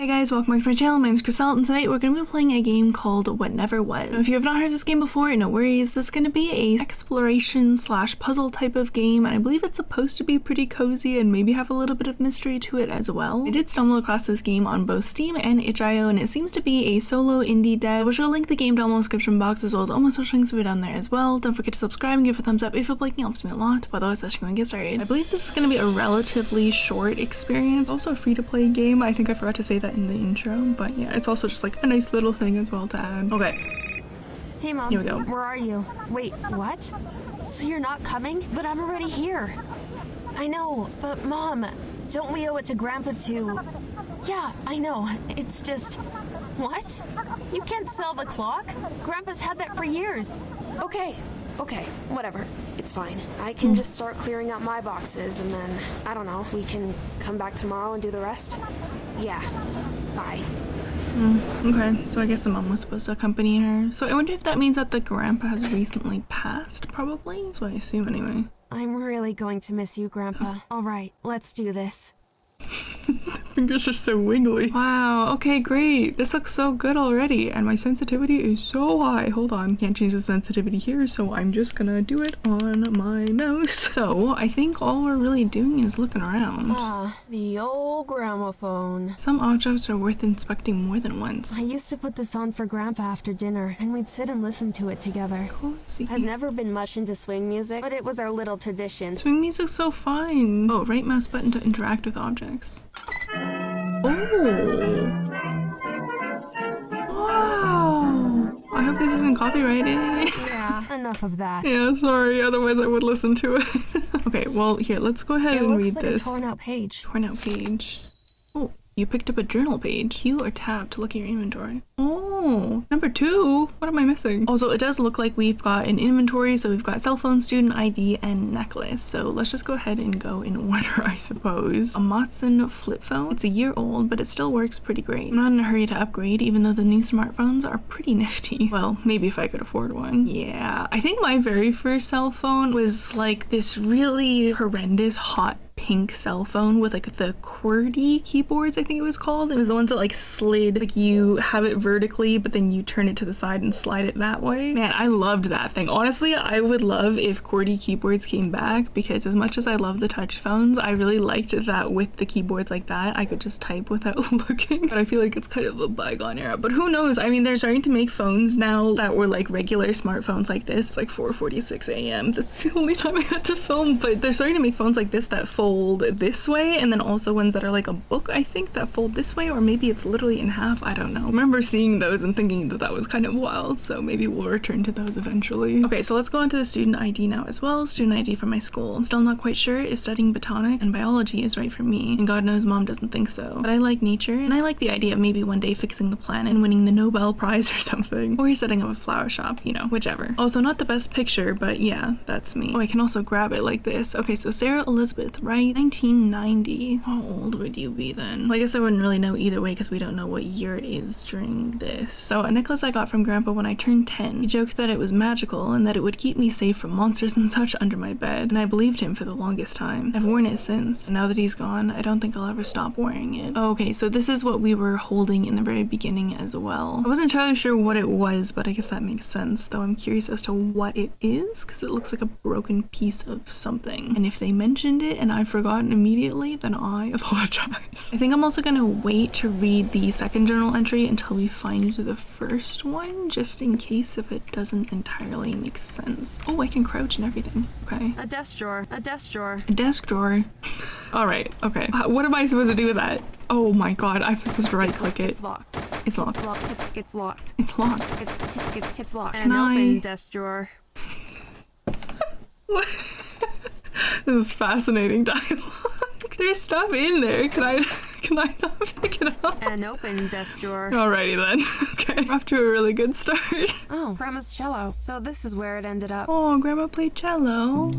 Hey guys, welcome back to my channel. My name is Kristelle, and tonight we're going to be playing a game called What Never Was. So if you have not heard of this game before, no worries. This is going to be a exploration slash puzzle type of game, and I believe it's supposed to be pretty cozy and maybe have a little bit of mystery to it as well. I did stumble across this game on both Steam and itchio, and it seems to be a solo indie dev, which will link the game down in the description box as well as all my social links will be down there as well. Don't forget to subscribe and give it a thumbs up if you're liking, it helps me a lot. But otherwise, let's go and get started. I believe this is going to be a relatively short experience, also a free-to-play game. I think I forgot to say that in the intro. But yeah, it's also just like a nice little thing as well to add. Okay. Hey Mom, here we go. Where are you? Wait, what? So you're not coming? But I'm already here. I know, but Mom, don't we owe it to Grandpa to... Yeah, I know. It's just... What? You can't sell the clock? Grandpa's had that for years. Okay, whatever. It's fine. I can just start clearing out my boxes and then, I don't know, we can come back tomorrow and do the rest? Yeah. Bye. Okay, so I guess the mom was supposed to accompany her. So I wonder if that means that the grandpa has recently passed, probably? So I assume anyway. I'm really going to miss you, Grandpa. All right, let's do this. Fingers are so wiggly. Wow, okay, great. This looks so good already, and my sensitivity is so high. Hold on, can't change the sensitivity here, so I'm just gonna do it on my mouse. So I think all we're really doing is looking around. Ah, the old gramophone. Some objects are worth inspecting more than once. I used to put this on for Grandpa after dinner, and we'd sit and listen to it together. Cozy. I've never been much into swing music, but it was our little tradition. Swing music's so fun. Oh, right mouse button to interact with objects. Oh! Wow! I hope this isn't copyrighted. Yeah, enough of that. Yeah, sorry, otherwise I would listen to it. Okay, well, here, let's go ahead and read this. It looks like a torn out page. Torn out page. Oh, you picked up a journal page. Q or tab to look at your inventory. Oh, number 2. What am I missing? Also, it does look like we've got an inventory, so we've got cell phone, student ID, and necklace. So let's just go ahead and go in order, I suppose. A Matson flip phone. It's a year old, but it still works pretty great. I'm not in a hurry to upgrade, even though the new smartphones are pretty nifty. Well, maybe if I could afford one. Yeah, I think my very first cell phone was like this really horrendous hot pink cell phone with like the QWERTY keyboards, I think it was called. It was the ones that like slid, like you have it vertically but then you turn it to the side and slide it that way. Man, I loved that thing. Honestly, I would love if QWERTY keyboards came back, because as much as I love the touch phones, I really liked that with the keyboards like that I could just type without looking. But I feel like it's kind of a bygone era, but who knows? I mean, they're starting to make phones now that were like regular smartphones like this. It's like 4:46 a.m. That's the only time I had to film, but they're starting to make phones like this that fold this way, and then also ones that are like a book, I think, that fold this way, or maybe it's literally in half. I don't know. I remember seeing those and thinking that that was kind of wild, so maybe we'll return to those eventually. Okay, so let's go on to the student ID now as well. Student ID from my school. I'm still not quite sure if studying botanics and biology is right for me, and God knows Mom doesn't think so. But I like nature, and I like the idea of maybe one day fixing the planet and winning the Nobel Prize or something, or setting up a flower shop, you know, whichever. Also, not the best picture, but yeah, that's me. Oh, I can also grab it like this. Okay, so Sarah Elizabeth, right? 1990. How old would you be then? Well, I guess I wouldn't really know either way because we don't know what year it is during this. So a necklace I got from Grandpa when I turned 10. He joked that it was magical and that it would keep me safe from monsters and such under my bed, and I believed him for the longest time. I've worn it since, and now that he's gone, I don't think I'll ever stop wearing it. Oh, okay, so this is what we were holding in the very beginning as well. I wasn't entirely sure what it was, but I guess that makes sense, though I'm curious as to what it is, because it looks like a broken piece of something. And if they mentioned it and I forgot immediately, then I apologize. I think I'm also gonna wait to read the second journal entry until we find the first one, just in case if it doesn't entirely make sense. Oh, I can crouch and everything. Okay. A desk drawer. A desk drawer. A desk drawer. All right. Okay. What am I supposed to do with that? Oh my God! I'm supposed to right click it. It's locked. It's locked. It's locked. It's locked. It's locked. It's locked. Can An open I... desk drawer. What? This is fascinating dialogue. There's stuff in there. Can I not pick it up? An open desk drawer. Alrighty then. Okay. We're off to a really good start. Oh, Grandma's cello. So this is where it ended up. Oh, Grandma played cello.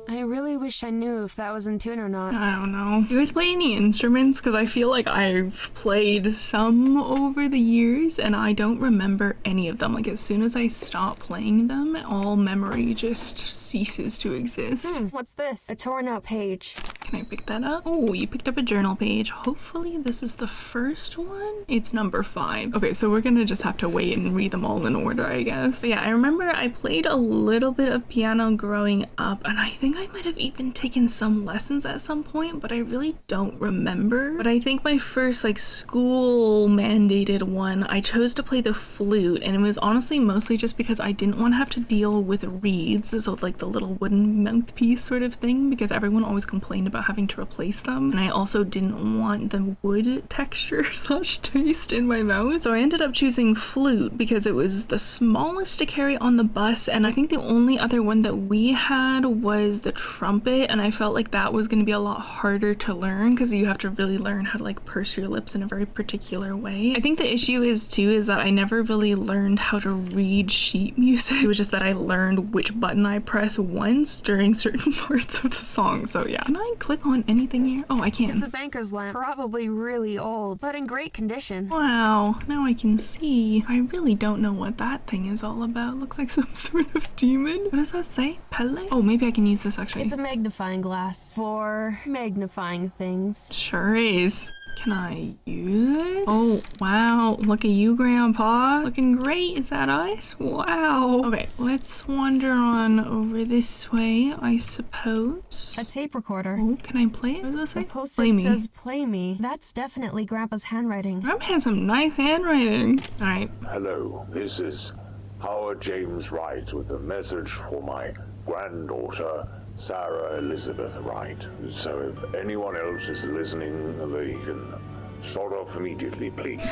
I really wish I knew if that was in tune or not. I don't know. Do you guys play any instruments? Because I feel like I've played some over the years and I don't remember any of them. Like as soon as I stop playing them, all memory just ceases to exist. What's this? A torn out page. Can I pick that up? Oh, you picked up a journal page. Hopefully this is the first one. It's number 5. Okay, so we're gonna just have to wait and read them all in order, I guess. But yeah, I remember I played a little bit of piano growing up, and I think I might have even taken some lessons at some point, but I really don't remember. But I think my first like school mandated one, I chose to play the flute, and it was honestly mostly just because I didn't want to have to deal with reeds, so like the little wooden mouthpiece sort of thing, because everyone always complained about having to replace them, and I also didn't want the wood texture / taste in my mouth. So I ended up choosing flute because it was the smallest to carry on the bus, and I think the only other one that we had was the trumpet, and I felt like that was going to be a lot harder to learn because you have to really learn how to like purse your lips in a very particular way. I think the issue is that I never really learned how to read sheet music. It was just that I learned which button I press once during certain parts of the song. So yeah. Can I click on anything here? Oh, I can. It's a banker's lamp, probably really old, but in great condition. Wow, now I can see. I really don't know what that thing is all about. Looks like some sort of demon. What does that say? Pele? Oh, maybe I can use this actually. It's a magnifying glass for magnifying things. Sure is. Can I use it? Oh, wow. Look at you, Grandpa. Looking great. Is that us? Wow. Okay, let's wander on over this way, I suppose. A tape recorder. Oh, can I play it? What does that say? The post-it says play me. That's definitely Grandpa's handwriting. Grandpa has some nice handwriting. All right. Hello, this is Howard James Wright with a message for my granddaughter, Sarah Elizabeth Wright. So if anyone else is listening, they can start off immediately, please.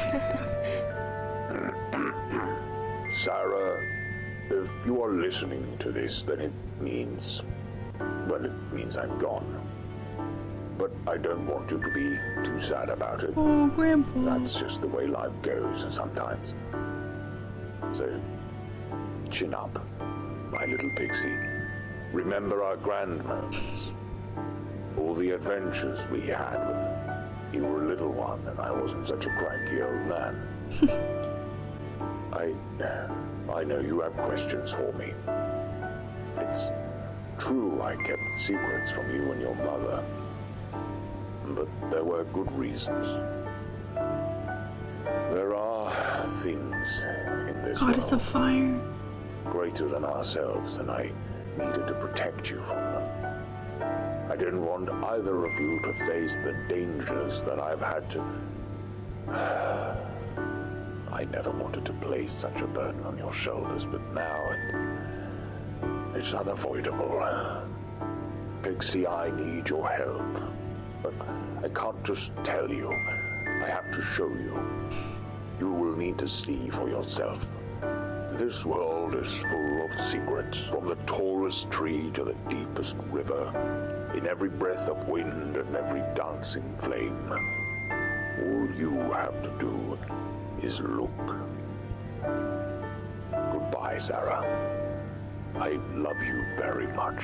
Sarah, if you are listening to this, then it means I'm gone. But I don't want you to be too sad about it. Oh, Grandpa. That's just the way life goes sometimes. So, chin up, my little pixie. Remember our grand moments, all the adventures we had when you were a little one and I wasn't such a cranky old man. I know you have questions for me. It's true I kept secrets from you and your mother, but there were good reasons. There are things in this Goddess of Fire. greater than ourselves, and I needed to protect you from them. I didn't want either of you to face the dangers that I've had to... I never wanted to place such a burden on your shoulders, but now it's unavoidable. Pixie, I need your help. But I can't just tell you. I have to show you. You will need to see for yourself. This world is full of secrets, from the tallest tree to the deepest river, in every breath of wind and every dancing flame. All you have to do is look. Goodbye, Sarah. I love you very much.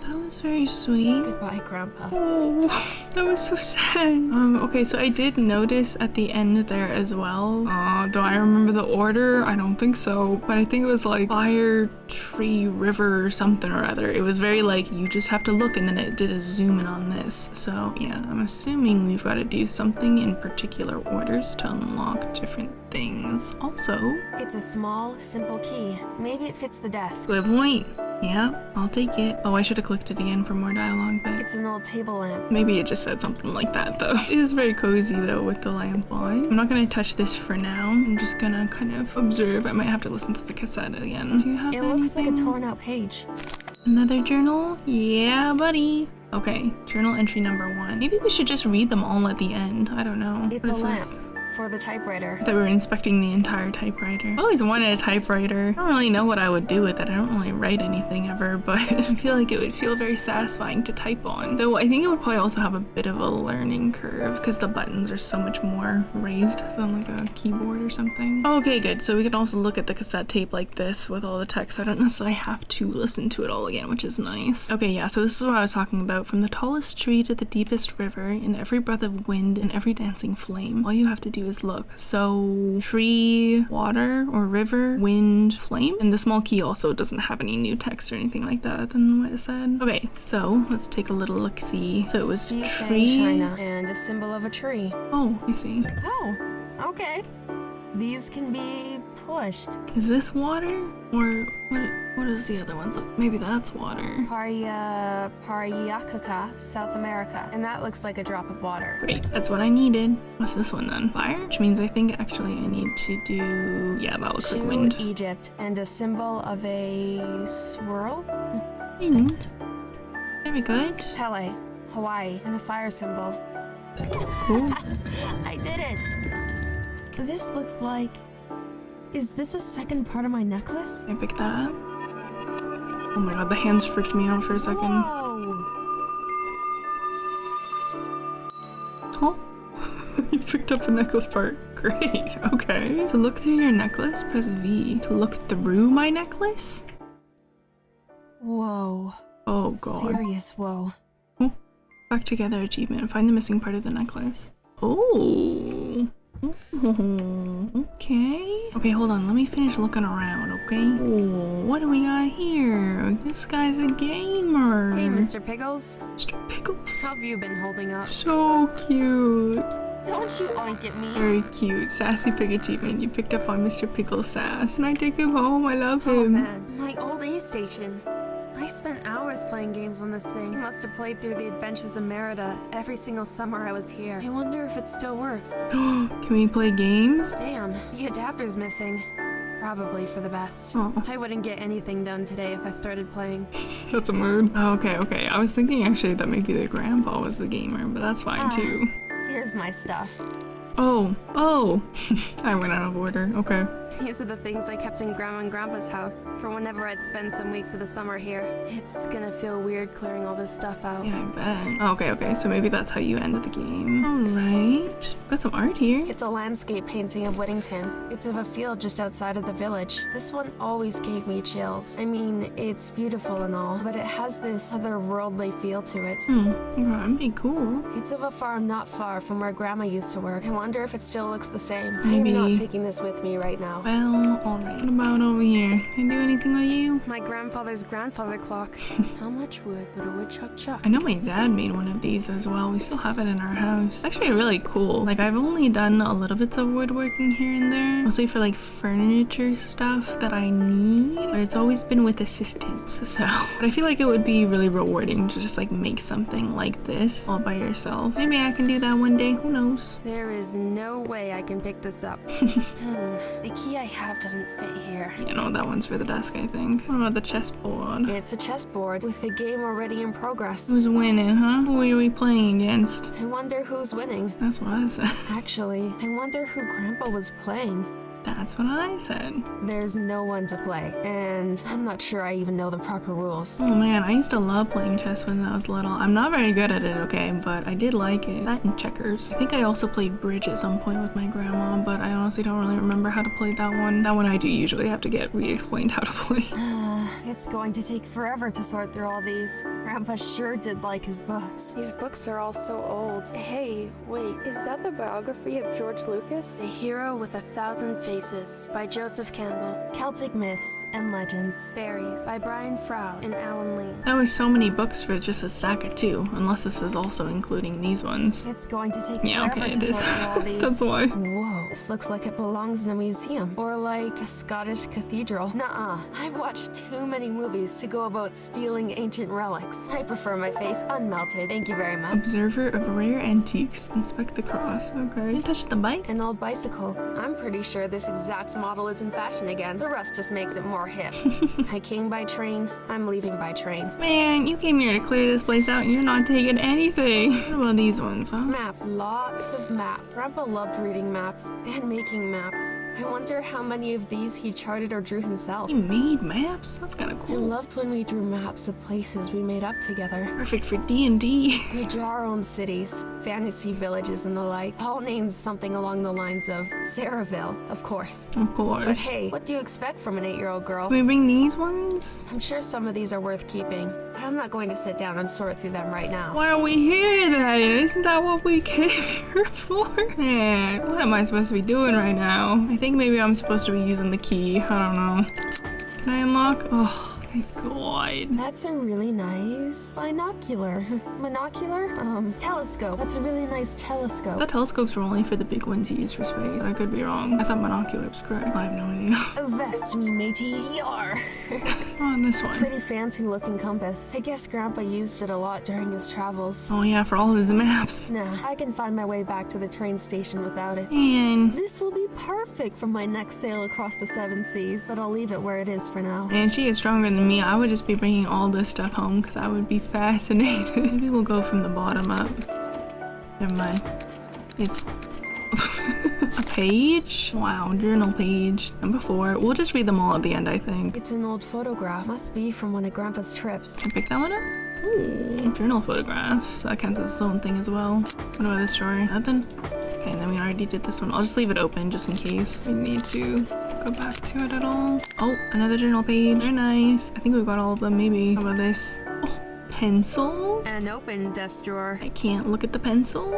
That was very sweet. Goodbye, Grandpa. Oh, that was so sad. Okay, so I did notice at the end there as well. Do I remember the order? I don't think so, but I think it was like fire, tree, river, or something or other. It was very like, you just have to look, and then it did a zoom in on this. So yeah, I'm assuming we've got to do something in particular orders to unlock different things. Also, It's a small, simple key. Maybe it fits the desk. good point. Yeah, I'll take it. Oh, I should have clicked it again for more dialogue, but It's an old table lamp. maybe it just said something like that though. It is very cozy though with the lamp on. I'm not gonna touch this for now. I'm just gonna kind of observe. I might have to listen to the cassette again. Do you have It looks like a anything? torn out page. Another journal? Yeah, buddy. Okay, journal entry number 1. Maybe we should just read them all at the end. I don't know. It's What a is lamp this? for the typewriter. I thought we were inspecting the entire typewriter. I always wanted a typewriter. I don't really know what I would do with it. I don't really write anything ever, but I feel like it would feel very satisfying to type on. Though I think it would probably also have a bit of a learning curve because the buttons are so much more raised than like a keyboard or something. Okay, good. So we can also look at the cassette tape like this with all the text. I don't necessarily have to listen to it all again, which is nice. Okay, yeah, so this is what I was talking about. From the tallest tree to the deepest river, in every breath of wind and every dancing flame, all you have to do is look. So tree, water or river, wind, flame. And the small key also doesn't have any new text or anything like that than what it said. Okay, so let's take a little look-see. So it was tree. China and a symbol of a tree. Oh, I see. Oh, okay. These can be pushed. Is this water? Or what is the other ones look? Maybe that's water. Pariyakaka, South America. And that looks like a drop of water. Great, that's what I needed. What's this one then? Fire? Which means I think actually I need to do... Yeah, that looks like wind. Egypt, and a symbol of a swirl? Wind. Very good. Pele, Hawaii, and a fire symbol. Cool. I did it! This looks like... Is this a second part of my necklace? Can I pick that up? Oh my god, the hands freaked me out for a second. Whoa! Oh, you picked up a necklace part. Great, okay. To look through your necklace, press V. To look through my necklace? Whoa. Oh god. Serious whoa. Oh, back together achievement. Find the missing part of the necklace. Oh. Okay. Okay, hold on. Let me finish looking around, okay? Oh, what do we got here? This guy's a gamer. Hey, Mr. Pickles. Mr. Pickles. How have you been holding up? So cute. Don't you oink at me. Very cute. Sassy pig achievement. You picked up on Mr. Pickles' sass. And I take him home. I love him. Oh man, my old A station. I spent hours playing games on this thing. I must have played through the Adventures of Merida every single summer I was here. I wonder if it still works. Can we play games? Damn, the adapter's missing. Probably for the best. Oh. I wouldn't get anything done today if I started playing. That's a mood. Oh, okay. I was thinking actually that maybe the grandpa was the gamer, but that's fine too. Here's my stuff. Oh. I went out of order. Okay. These are the things I kept in Grandma and Grandpa's house for whenever I'd spend some weeks of the summer here. It's gonna feel weird clearing all this stuff out. Yeah, I bet. Oh, okay. So maybe that's how you ended the game. Alright. Got some art here. It's a landscape painting of Whittington. It's of a field just outside of the village. This one always gave me chills. I mean, it's beautiful and all, but it has this otherworldly feel to it. Okay, pretty cool. It's of a farm not far from where Grandma used to work. I wonder if it still looks the same. Maybe. I'm not taking this with me right now. Well, alright. What about over here? Can I do anything with you? My grandfather's grandfather clock. How much wood would a woodchuck chuck? I know my dad made one of these as well. We still have it in our house. It's actually really cool. Like, I've only done a little bits of woodworking here and there. Mostly for like furniture stuff that I need. But it's always been with assistance, so. But I feel like it would be really rewarding to just like make something like this all by yourself. Maybe I can do that one day. Who knows? There is no way I can pick this up. The key I have doesn't fit here. You know, that one's for the desk, I think. What about the chessboard? It's a chessboard with the game already in progress. Who's winning, huh? Who are we playing against? I wonder who's winning. That's what I said. Actually, I wonder who Grandpa was playing. That's what I said. There's no one to play, and I'm not sure I even know the proper rules. Oh man, I used to love playing chess when I was little. I'm not very good at it, okay, but I did like it. That and checkers. I think I also played bridge at some point with my grandma, but I honestly don't really remember how to play that one. That one I do usually have to get re-explained how to play. It's going to take forever to sort through all these. Grandpa sure did like his books. These books are all so old. Hey, wait, is that the biography of George Lucas? A Hero with 1,000 Faces by Joseph Campbell. Celtic Myths and Legends. Fairies by Brian Frow and Alan Lee. That was so many books for just a stack of 2, unless this is also including these ones. It's going to take Yeah, forever okay, it to is. sort through all these. That's why. Whoa, this looks like it belongs in a museum. Or like a Scottish cathedral. Nuh-uh. I've watched too many movies to go about stealing ancient relics. I prefer my face unmelted. Thank you very much. Observer of rare antiques. Inspect the cross. Okay. Touch the bike. An old bicycle. I'm pretty sure this exact model is in fashion again. The rest just makes it more hip. I came by train. I'm leaving by train. Man, you came here to clear this place out and you're not taking anything. What about these ones, huh? Maps. Lots of maps. Grandpa loved reading maps and making maps. I wonder how many of these he charted or drew himself. He made maps? That's kind of I cool. loved when we drew maps of places we made up together. Perfect for D&D. We draw our own cities, fantasy fancy villages and the like, all named something along the lines of Saraville, of course. Of course. But hey, what do you expect from an 8-year-old girl? Can we bring these ones? I'm sure some of these are worth keeping, but I'm not going to sit down and sort through them right now. Why are we here then? Isn't that what we came here for? Man, what am I supposed to be doing right now? I think maybe I'm supposed to be using the key. I don't know. Can I unlock? Oh, thank God. That's a really nice binocular. Telescope. That's a really nice telescope. The telescopes were only for the big ones used for space. I could be wrong. I thought binocular was correct. I have no idea. Avest me, matey. Yar. Oh, and this one. Pretty fancy looking compass. I guess Grandpa used it a lot during his travels. Oh yeah, for all of his maps. Nah, I can find my way back to the train station without it. And This will be perfect for my next sail across the 7 seas, but I'll leave it where it is for now. she is stronger than me. I would just be bringing all this stuff home because I would be fascinated. Maybe we'll go from the bottom up. Never mind. It's a page? Wow, journal page. Number 4. We'll just read them all at the end, I think. It's an old photograph. Must be from one of Grandpa's trips. Can I pick that one up? Ooh, journal photograph. So that counts as its own thing as well. What about this story? Nothing? Okay, and then we already did this one. I'll just leave it open just in case we need to go back to it at all. Oh, another journal page. Very nice. I think we've got all of them, maybe. How about this? Oh, pencils? An open desk drawer. I can't look at the pencil.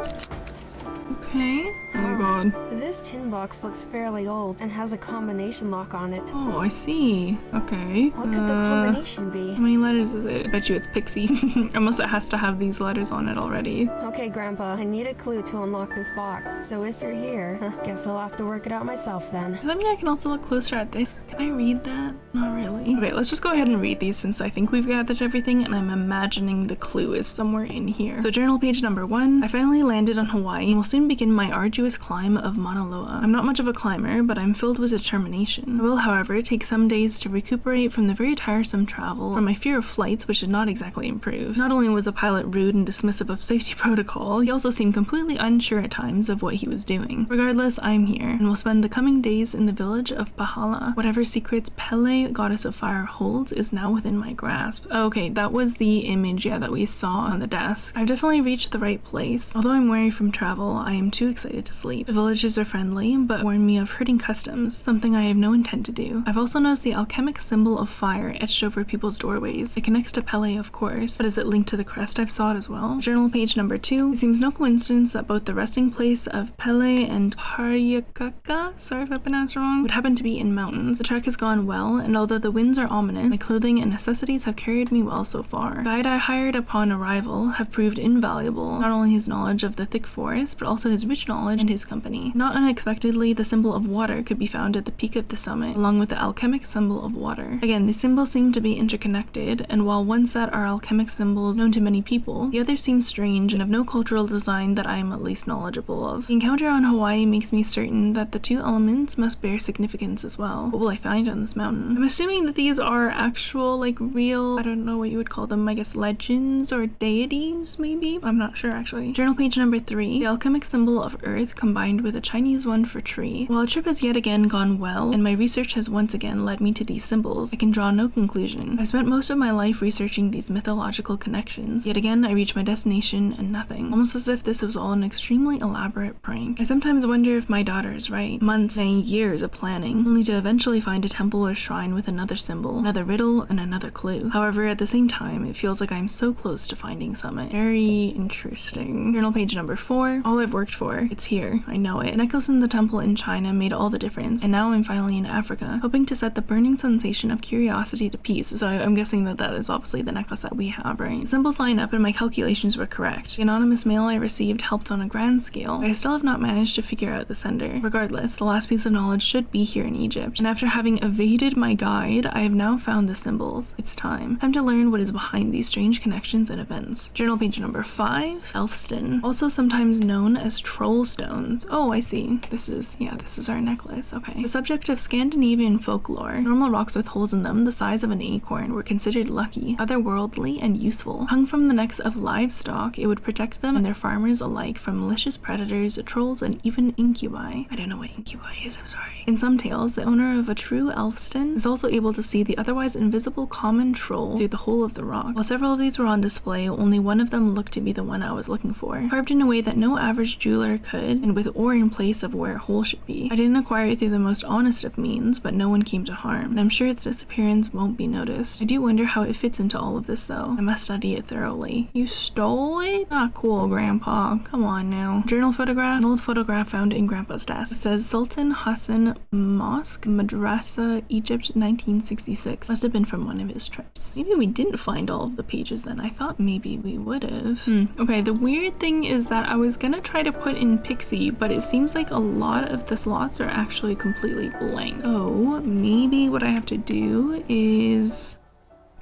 Okay. Oh god. This tin box looks fairly old and has a combination lock on it. Oh, I see. Okay. What could the combination be? How many letters is it? I bet you it's Pixie. Unless it has to have these letters on it already. Okay, Grandpa, I need a clue to unlock this box. So if you're here, guess I'll have to work it out myself then. Does that mean I can also look closer at this? Can I read that? Not really. Okay, let's just go ahead and read these since I think we've gathered everything and I'm imagining the clue is somewhere in here. So journal page number 1. I finally landed on Hawaii and will soon begin my arduous climb of Mauna Loa. I'm not much of a climber, but I'm filled with determination. I will, however, take some days to recuperate from the very tiresome travel from my fear of flights, which did not exactly improve. Not only was the pilot rude and dismissive of safety protocol, he also seemed completely unsure at times of what he was doing. Regardless, I'm here, and will spend the coming days in the village of Pahala. Whatever secrets Pele, goddess of fire, holds is now within my grasp. Okay, that was the image, yeah, that we saw on the desk. I've definitely reached the right place. Although I'm weary from travel, I am too excited to sleep. The villages are friendly, but warn me of hurting customs, something I have no intent to do. I've also noticed the alchemic symbol of fire etched over people's doorways. It connects to Pele, of course, but is it linked to the crest I've sought as well? Journal page number 2. It seems no coincidence that both the resting place of Pele and Haryakaka, sorry if I pronounced wrong, would happen to be in mountains. The trek has gone well, and although the winds are ominous, my clothing and necessities have carried me well so far. The guide I hired upon arrival have proved invaluable, not only his knowledge of the thick forest, but also his rich knowledge and his company. Not unexpectedly, the symbol of water could be found at the peak of the summit, along with the alchemic symbol of water. Again, these symbols seem to be interconnected, and while one set are alchemic symbols known to many people, the other seems strange and of no cultural design that I am at least knowledgeable of. The encounter on Hawaii makes me certain that the two elements must bear significance as well. What will I find on this mountain? I'm assuming that these are actual, like, real, I don't know what you would call them, I guess legends or deities, maybe? I'm not sure, actually. Journal page number 3. The alchemic symbol of earth combined with a Chinese one for tree. While our trip has yet again gone well, and my research has once again led me to these symbols, I can draw no conclusion. I spent most of my life researching these mythological connections, yet again I reach my destination and nothing, almost as if this was all an extremely elaborate prank. I sometimes wonder if my daughter is right. Months, and years of planning, only to eventually find a temple or shrine with another symbol, another riddle, and another clue. However, at the same time, it feels like I'm so close to finding Summit. Very interesting. Journal page number 4. All I've worked for. It's here. I know it. The necklace in the temple in China made all the difference, and now I'm finally in Africa, hoping to set the burning sensation of curiosity to peace. So I'm guessing that that is obviously the necklace that we have, right? The symbols line up and my calculations were correct. The anonymous mail I received helped on a grand scale, but I still have not managed to figure out the sender. Regardless, the last piece of knowledge should be here in Egypt, and after having evaded my guide, I have now found the symbols. It's time. Time to learn what is behind these strange connections and events. Journal page number 5. Elfston, also sometimes known as troll stones. Oh, I see. This is our necklace. Okay. The subject of Scandinavian folklore. Normal rocks with holes in them the size of an acorn were considered lucky, otherworldly, and useful. Hung from the necks of livestock, it would protect them and their farmers alike from malicious predators, trolls, and even incubi. I don't know what incubi is, I'm sorry. In some tales, the owner of a true elfston is also able to see the otherwise invisible common troll through the hole of the rock. While several of these were on display, only one of them looked to be the one I was looking for, carved in a way that no average jeweler could, and with ore in place of where a hole should be. I didn't acquire it through the most honest of means, but no one came to harm, and I'm sure its disappearance won't be noticed. I do wonder how it fits into all of this though. I must study it thoroughly. You stole it? Not cool, Grandpa. Come on now. Journal photograph. An old photograph found in Grandpa's desk. It says Sultan Hassan Mosque, Madrasa, Egypt, 1966. Must have been from one of his trips. Maybe we didn't find all of the pages then. I thought maybe we would have. Okay, the weird thing is that I was gonna try to put in Pixie, but it seems like a lot of the slots are actually completely blank. Oh, maybe what I have to do is...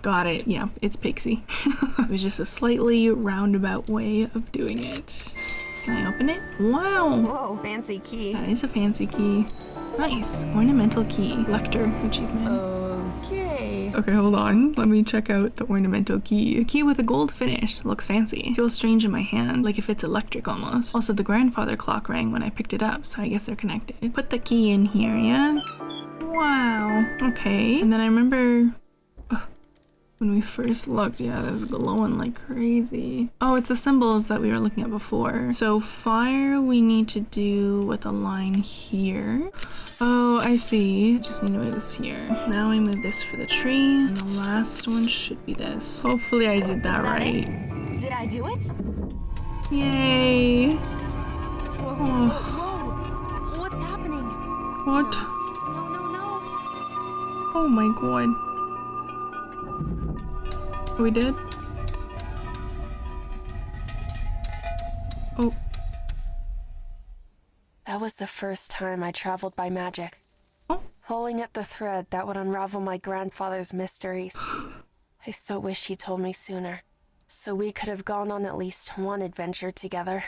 Got it. Yeah, it's Pixie. It was just a slightly roundabout way of doing it. Can I open it? Wow! Whoa, fancy key. That is a fancy key. Nice. Ornamental key. Lector achievement. Okay. Okay, hold on. Let me check out the ornamental key. A key with a gold finish. Looks fancy. Feels strange in my hand, like if it's electric almost. Also, the grandfather clock rang when I picked it up, so I guess they're connected. Put the key in here, yeah? Wow. Okay. And then I remember... when we first looked, yeah, that was glowing like crazy. Oh, it's the symbols that we were looking at before. So fire we need to do with a line here. Oh, I see. Just need to move this here. Now I move this for the tree. And the last one should be this. Hopefully I did that right. It? Did I do it? Yay. Whoa, Oh. whoa. What's happening? What? No. Oh my god. We did? Oh. That was the first time I traveled by magic. Oh. Pulling at the thread that would unravel my grandfather's mysteries. I so wish he told me sooner, so we could have gone on at least one adventure together.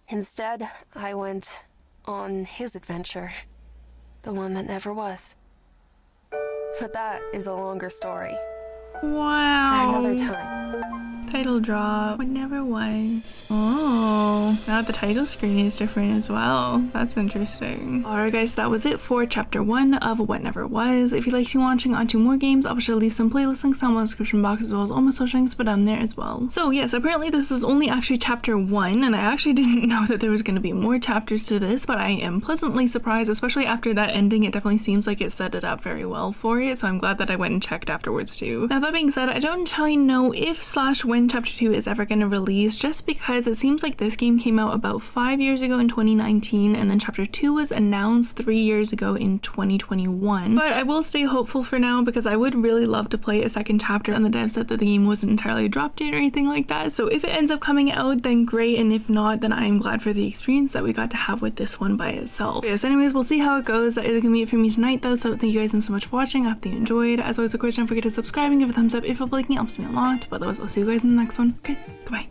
Instead, I went on his adventure. The one that never was. But that is a longer story. Wow. For another time. Title drop. What never was. Oh, now the title screen is different as well. That's interesting. Alright guys, that was it for chapter 1 of What Never Was. If you'd like to be watching onto more games, I'll be sure to leave some playlist links down in the description box as well as all my social links put down there as well. So yes, apparently this is only actually chapter 1 and I actually didn't know that there was going to be more chapters to this, but I am pleasantly surprised, especially after that ending. It definitely seems like it set it up very well for it, so I'm glad that I went and checked afterwards too. Now that being said, I don't entirely know if / when chapter 2 is ever going to release, just because it seems like this game came out about 5 years ago in 2019 and then chapter 2 was announced 3 years ago in 2021. But I will stay hopeful for now because I would really love to play a second chapter, and the dev said that the game wasn't entirely dropped yet or anything like that, so if it ends up coming out then great, and if not then I am glad for the experience that we got to have with this one by itself. But yes, anyways, we'll see how it goes. That is going to be it for me tonight though, so thank you guys so much for watching. I hope you enjoyed. As always, of course, don't forget to subscribe and give a thumbs up if you're liking. It helps me a lot. But otherwise, I'll see you guys in the next one. Okay, goodbye.